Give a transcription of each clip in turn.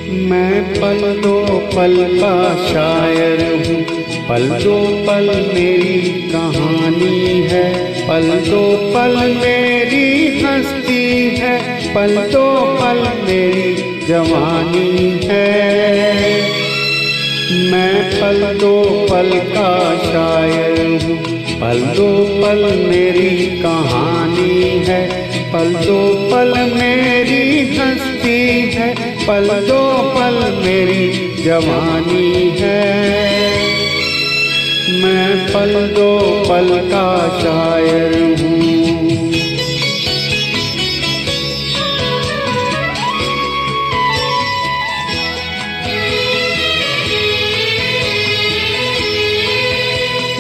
मैं पल दो पल का शायर हूँ, पल दो पल मेरी कहानी है, पल दो पल मेरी हस्ती है, पल दो पल मेरी जवानी है। मैं पल दो पल का शायर हूँ, पल दो पल मेरी कहानी है, पल दो पल मेरी हस्ती है, पल दो पल मेरी जवानी है। मैं पल दो पल का शायर हूँ।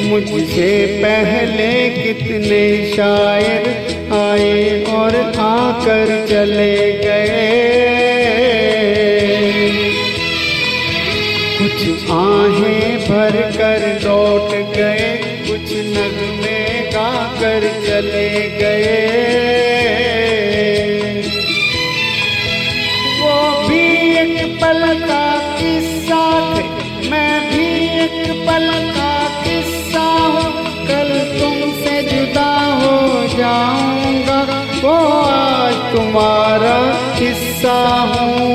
मुझसे पहले कितने शायर आए और आकर चले गए, कुछ आहें भर कर लौट गए, कुछ नगमे गा कर चले गए। वो भी एक पल का किस्सा थे, मैं भी एक पल का किस्सा हूँ, कल तुमसे जुदा हो जाऊंगा, वो आज तुम्हारा हिस्सा हूँ।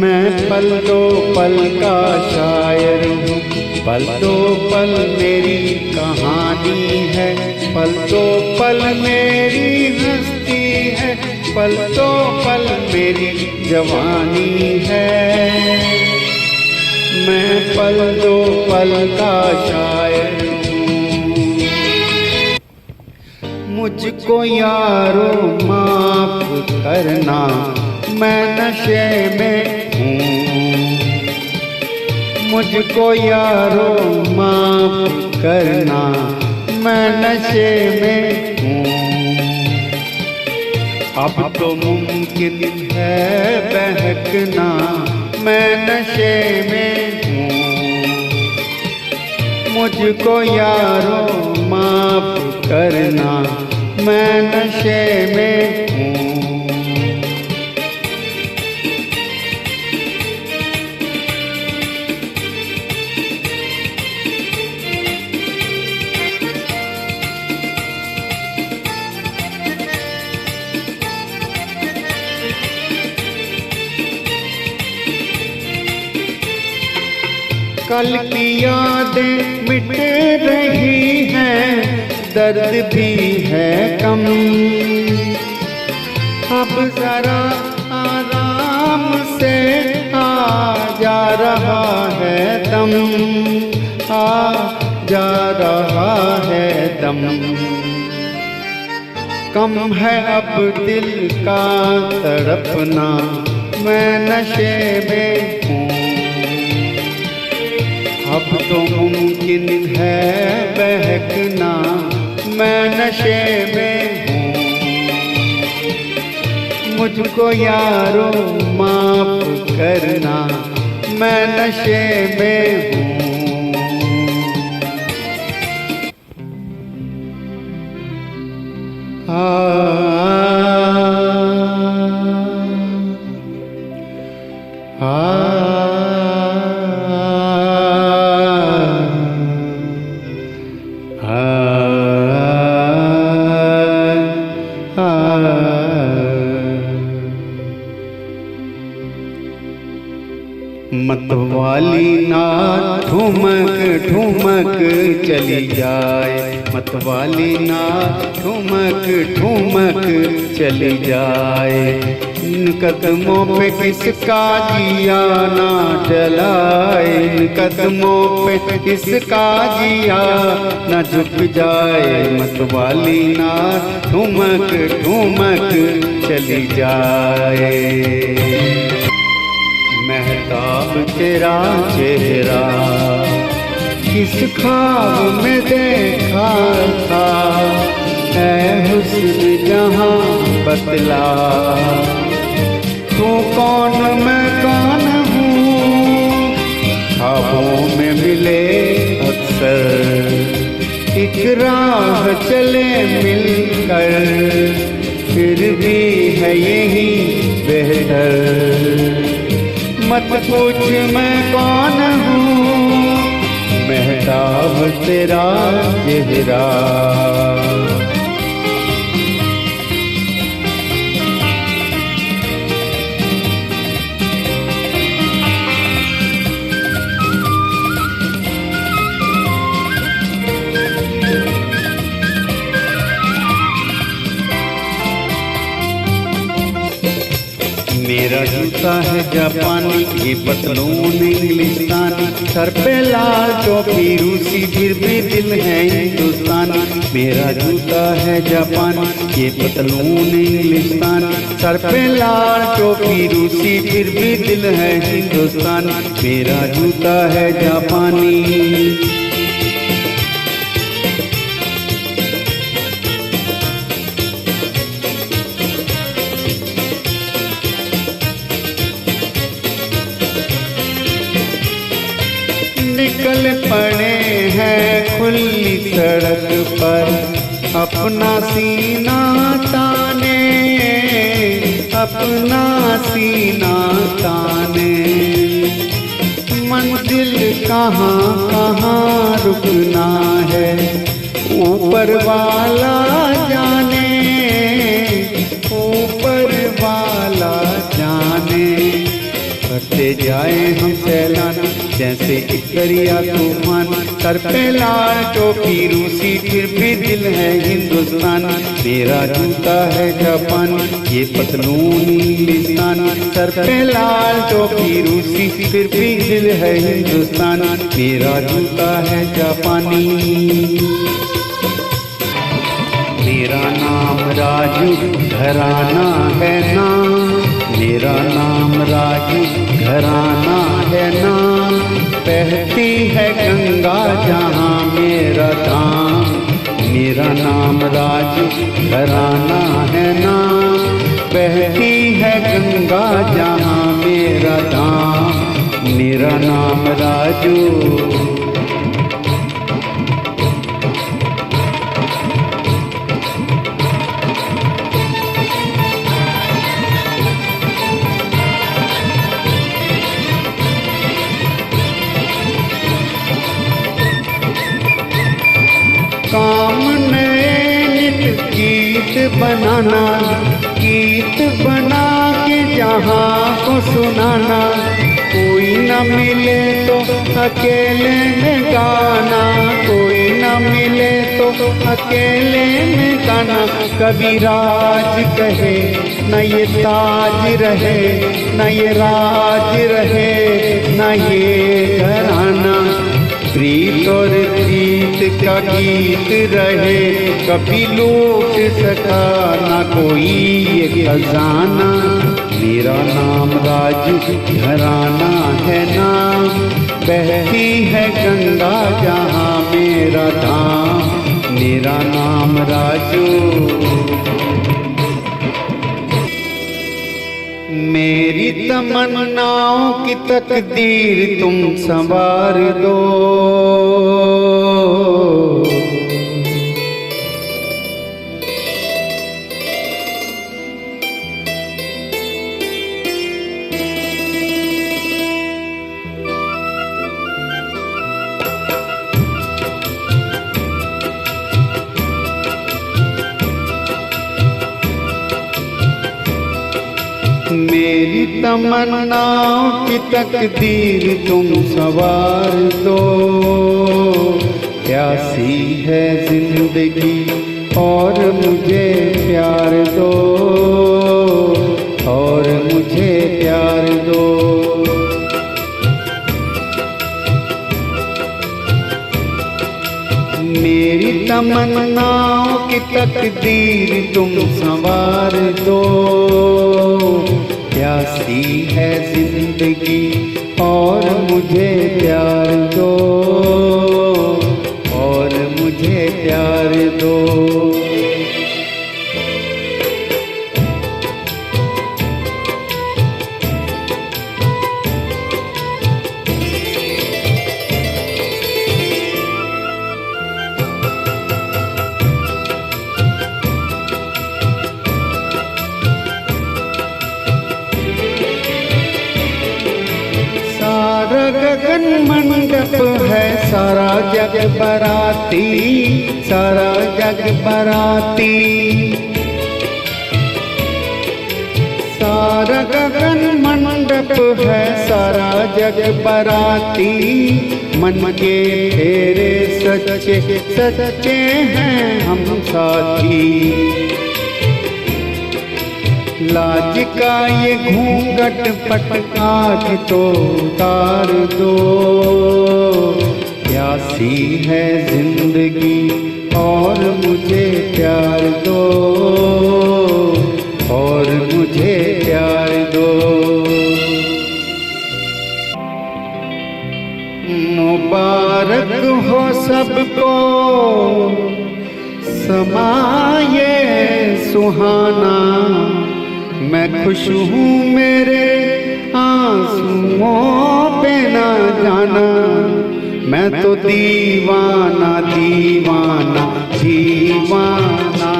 मैं पल दो पल का शायर हूँ, पल दो पल मेरी कहानी है, पल दो पल मेरी हस्ती है, पल दो पल मेरी जवानी है। मैं पल दो पल का शायर हूँ। मुझको यारो माफ करना, मैं नशे में हूँ। मुझको यारो माफ करना, मैं नशे में हूँ। अब तो मुमकिन है बहकना, मैं नशे में हूँ। मुझको यारो माफ करना, मैं नशे में हूँ। कल की यादें मिट रही हैं, दर्द भी है कम, अब जरा आराम से आ जा रहा है दम, आ जा रहा है दम। कम है अब दिल का तड़पना, मैं नशे में हूँ। अब तो मुमकिन है बहकना, मैं नशे में हूँ। मुझको यारो माफ करना, मैं नशे में हूँ। मतवाली ना ठुमक ठुमक चली जाए, मतवाली ना ठुमक ठुमक चली जाए। इन कदमों पे किसका जिया ना जलाए, इन कदमों पे किसका जिया ना झुक जाए। मतवाली ना ठुमक ठुमक चली जाए। महताब तेरा चेहरा किस ख्वाब में देखा था, ऐ हुस्न जहां बतला, तू कौन मैं कौन हूँ। ख्वाबों में मिले अक्सर, एक राह चले मिलकर, फिर भी है यही बेहतर। मत पूछ मैं कौन हूँ, महताब तेरा चेहरा। मेरा जूता है जापानी, ये पतलून इंग्लिस्तानी, सर पे लाल टोपी रूसी, फिर भी दिल है हिंदुस्तानी। मेरा जूता है जापानी, ये पतलून इंग्लिस्तानी, सर पे लाल टोपी रूसी, फिर भी दिल है हिंदुस्तानी। मेरा जूता है जापानी। निकल पड़े हैं खुली सड़क पर, अपना सीना ताने, अपना सीना ताने। मंजिल कहाँ कहाँ रुकना है, ऊपर वाला जाने, ऊपर वाला जाने। करते जाए हम सैलान जैसे एक दरिया तूफान, सर पे लाल टोपी रूसी, फिर भी दिल है हिंदुस्तान। मेरा जूता है जापानी, ये पतलून इंग्लिस्तानी, सर पे लाल टोपी रूसी, फिर भी दिल है हिंदुस्तान। मेरा जूता है जापानी। मेरा नाम राजू घराना है ना, मेरा नाम राजू घराना है ना। बहती है गंगा जहाँ मेरा धाम, मेरा नाम राजू घराना है ना। बहती है गंगा जहाँ मेरा धाम, मेरा नाम राजू। काम नए नित गीत बनाना, गीत बना के जहाँ को सुनाना। कोई न मिले तो अकेले में गाना, कोई न मिले तो अकेले में गाना। कभी राज कहे न ये ताज रहे, न ये राज रहे, न ये घराना। प्रीत और प्रीत का गीत रहे, कभी लूट सका ना कोई ये खजाना। मेरा नाम राजू घराना है ना। बहती है गंगा जहाँ मेरा धाम, मेरा नाम राजू। मेरी तमन्नाओं की तकदीर तुम संवार दो। मेरी तमन्नाओं की तकदीर तुम संवार दो। प्यासी है जिंदगी और मुझे प्यार दो, और मुझे प्यार दो। मेरी तमन्नाओं की तकदीर तुम संवार दो। प्यासी है जिंदगी और मुझे प्यार दो, और मुझे प्यार दो। गगन मंडप है, सारा जग बराती, सारा जग बराती। सारा गगन मंडप है, सारा जग बराती। मन के फेरे सच्चे सच्चे हैं हम साथी। लाज का ये घूंघट पट आज तो उतार दो। प्यासी है जिंदगी और मुझे प्यार दो, और मुझे प्यार दो। मुबारक हो सबको समाये सुहाना। मैं खुश हूँ मेरे आंसुओं पे ना जाना। मैं तो दीवाना दीवाना दीवाना,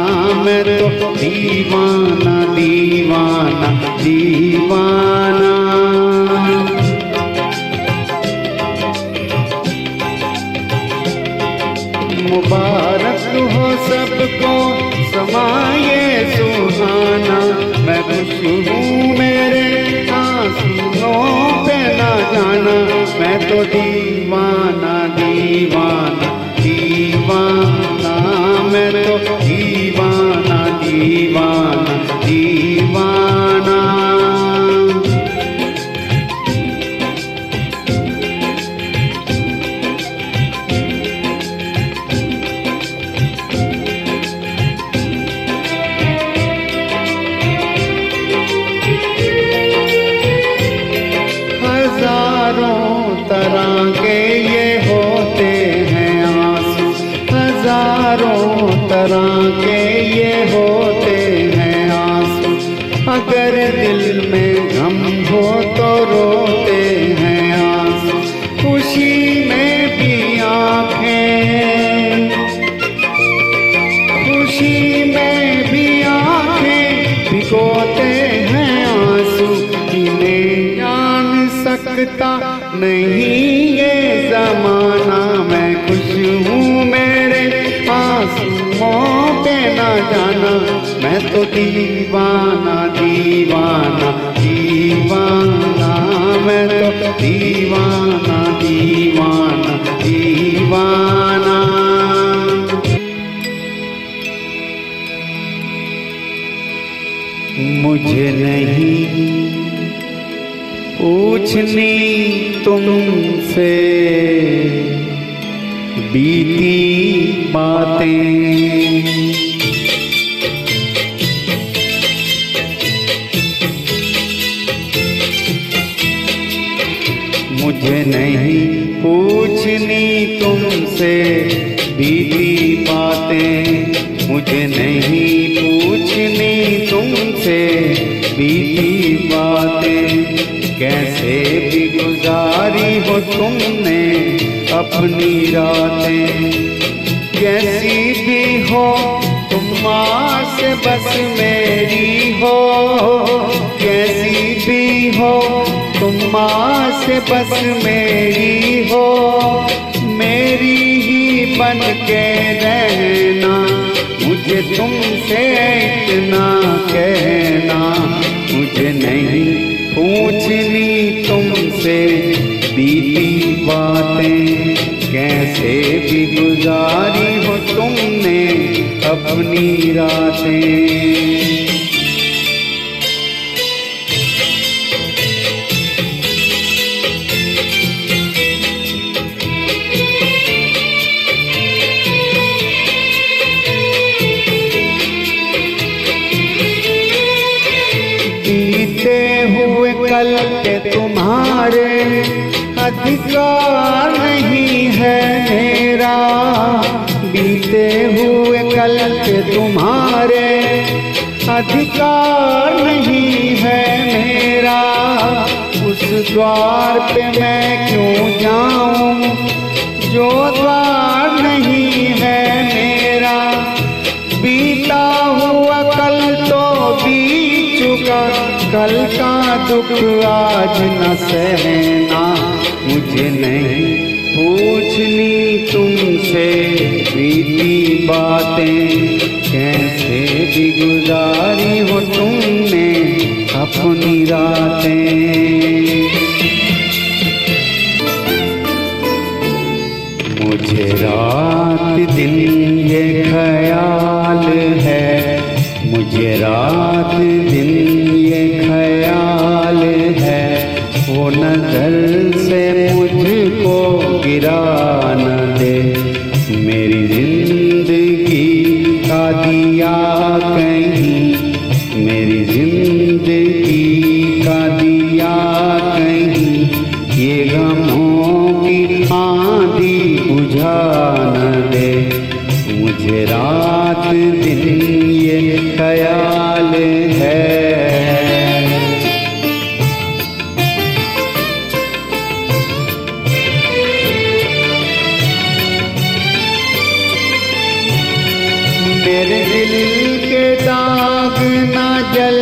मैं तो दीवाना दीवाना दीवाना। मुबारक हो सबको समाये सुहाना। मैं खुश हूँ मेरे आंसुओं पे ना जाना। मैं तो दीवाना दीवाना दीवाना, मैं तो दीवाना दीवाना दीवाना। हजारों तरह के ये होते हैं आंसू, हजारों तरह के ये होते हैं आंसू। अगर दिल में गम हो तो रोते हैं आंसू। खुशी में भी आंखें, खुशी में भी आंखें भिगोते हैं आंसू। इन्हें जान सकता नहीं ये ज़माना। मैं खुश हूँ मेरे आंसुओं पे ना जाना। मैं तो दीवाना दीवाना दीवाना, मैं तो दीवाना दीवाना दीवाना। मुझे नहीं पूछनी तुमसे बीती बातें। मुझे नहीं पूछनी तुमसे बीती बातें। मुझे नहीं पूछनी तुमसे बीती बातें। कैसे भी गुजारी हो तुमने अपनी रातें। कैसी भी हो तुम आस बस मेरी हो। कैसी भी हो तुम आस बस मेरी हो। मेरी ही बन के रहना। मुझे तुमसे इतना कहना। मुझे नहीं पूछनी तुमसे बीती बातें। कैसे भी गुजारी हो तुमने अपनी रातें। बीते हुए कल के तुम्हारे अधिकार नहीं है मेरा। बीते हुए कल के तुम्हारे अधिकार नहीं है मेरा। उस द्वार पे मैं क्यों जाऊं जो द्वार नहीं है मेरा। बीता हुआ कल तो बीत चुका, कल का दुख आज न सहना, मुझे नहीं पूछनी तुमसे बीती बातें। कैसे भी गुजारी हो तुमने अपनी रातें। मुझे रात दिन ये ख्याल है, मुझे रात दिन ये ख्याल है, वो नजर से मुझको गिरा न दे। मेरी जिंदगी का दिया कहीं, मेरी जिंदगी का दिया कहीं, ये गमों की आंधी बुझा न दे। मुझे रात दिन ये ख्याल है। मेरे दिल के दाग ना जल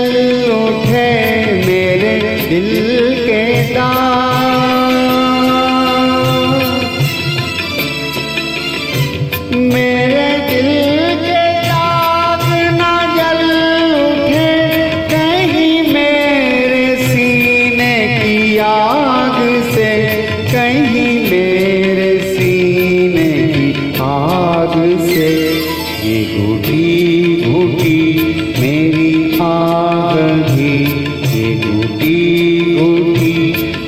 उठे, मेरे दिल के दाग, मेरे दिल के दाग ना जल उठे, कहीं मेरे सीने की आग से, कहीं मेरे सीने की आग से। ये घुटी घुटी मेरी आग भी, ये घुटी घुटी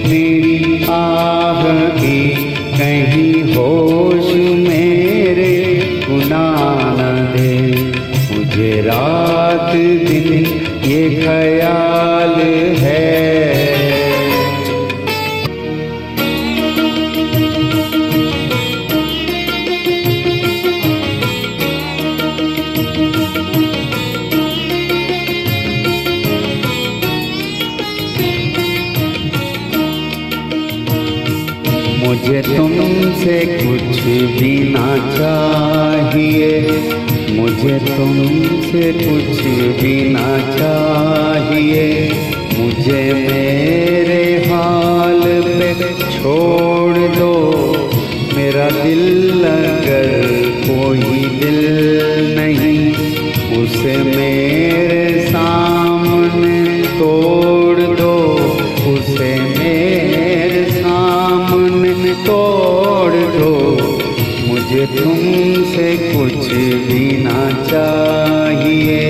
मेरी आग भी, कहीं होश मेरे गुना न दे। मुझे रात दिन ये ख्याल है। मुझे तुमसे कुछ भी ना चाहिए, मुझे तुमसे कुछ भी ना चाहिए। मुझे मेरे हाल पे छोड़ दो, मेरा दिल अगर कोई दिल नहीं, उसे मेरे सामने तोड़ दो, उसे मेरे सामने तोड़ दो। मुझे तुमसे कुछ भी ना चाहिए।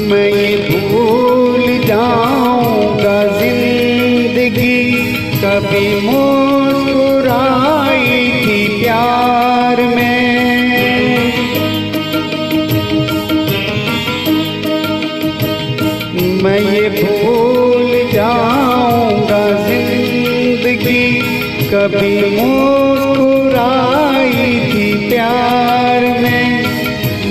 मैं ये भूल जाऊंगा जिंदगी कभी मुस्कुराई थी प्यार में। मैं ये भूल जाऊंगा जिंदगी कभी मुस्कुराई थी प्यार में।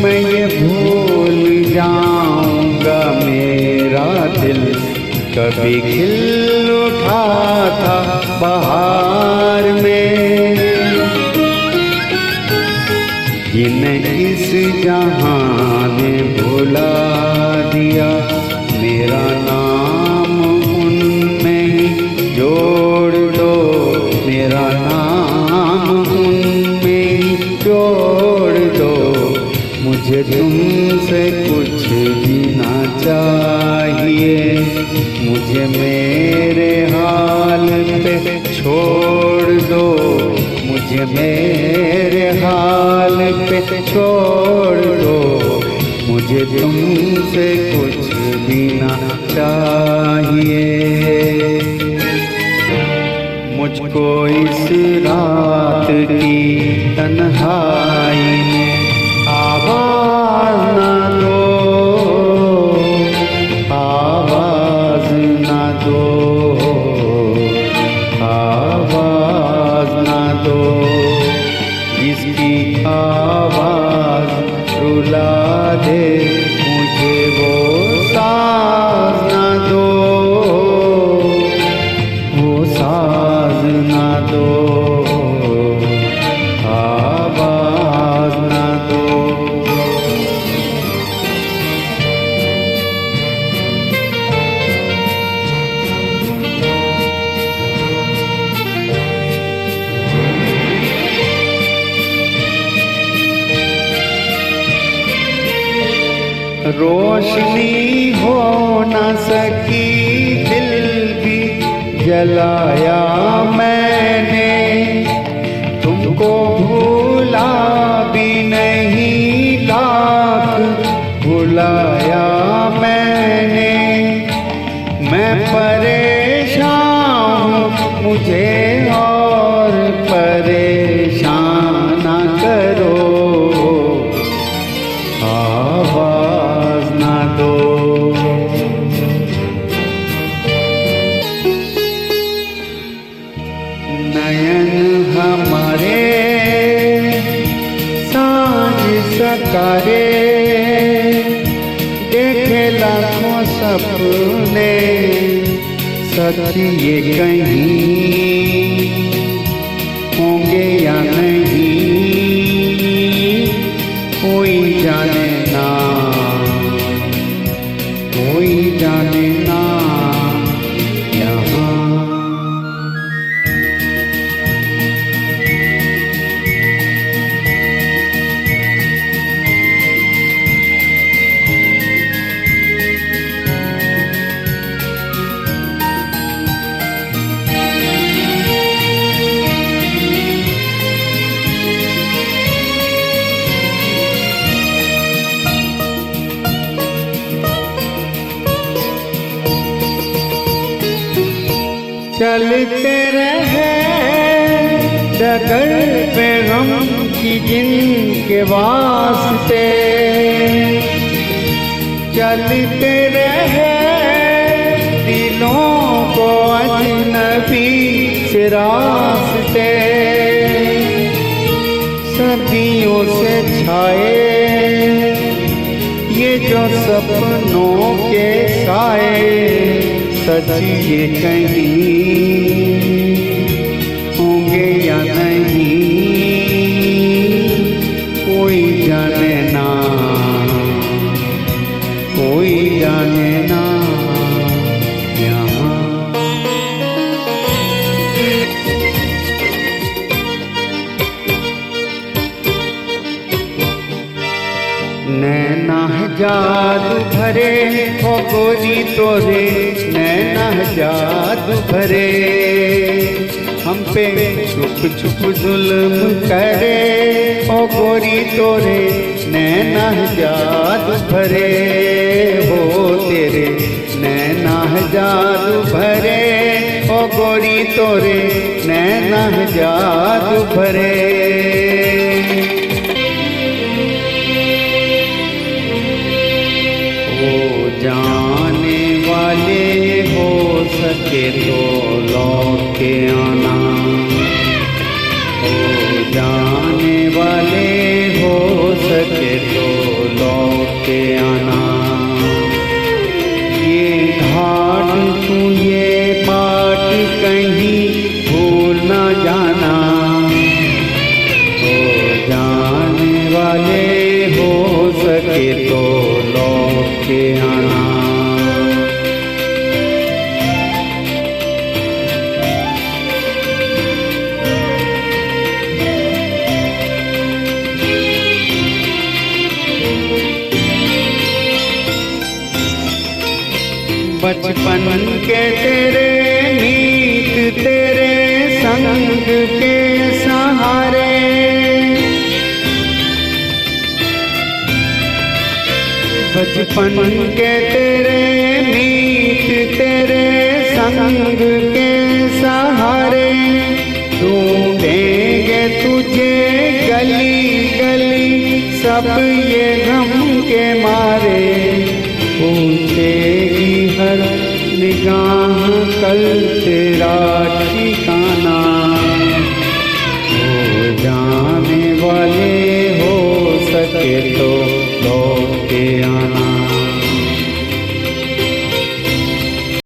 मैं ये भूल जाऊंगा मेरा दिल कभी खिल उठा था बहार में। जिन्हें इस जहां ने भुला दिया, मेरा नाम उनमें ही जोड़ दो, मेरा नाम उनमें ही जोड़ दो। मुझे तुमसे कुछ भी ना चाहिए, मुझे मेरे हाल पे छोड़ दो, मुझे मेरे हाल पे छोड़ दो। मुझे तुमसे कुछ भी ना चाहिए। मुझको इस रात की तन्हाई में आवाज न दो, आवाज न दो, आवाज न दो। जिसकी आवाज रुला दे, मुझे वो साज ना दो, वो साज ना दो, आवाज ना दो। रोशनी हो न सकी, दिल भी जलाया मैंने, तुमको भूला भी नहीं, लाख भुलाया मैंने। मैं परेशान हूँ, मुझे और परेशान ना करो, आवाज ना दो। नयन हमारे साँझ सकारे, देखे लाखों सपने, सच ये कहीं होंगे या नहीं, कोई जाने ना, कोई जाने ना यहाँ। चलते रहे डगर पे गम की जिनके वास्ते, चलते रहे दिलों को अजनबी से रास्ते, सदियों से छाए ये जो सपनों के साए, सच ये कहीं होंगे या नहीं, कोई जाने ना, कोई जाने ना यहाँ। नैना जादू भरे हो गोरी तोरे, नैना जादू भरे, हम पे छुप छुप जुल्म करे, ओ गोरी तोरे नैना जादू भरे, हो तेरे नैना जादू भरे, ओ गोरी तोरे नैना जादू भरे। जाने वाले हो सके तो लौट के आना, ओ जाने वाले हो सके तो लौट के आना। ये घाट तू ये पाठ कहीं भूल न जाना, ओ जाने वाले हो सके तो लौट के आना। बचपन के तेरे नीत तेरे संग के सहारे, बचपन के तेरे मीत तेरे संग के सहारे, ढूंढेंगे तुझे गली गली सब ये गम के मारे, पूछेगी हर निगाह कल तेरा ठिकाना, हो जाने वाले हो सके सके तो लौट के आना।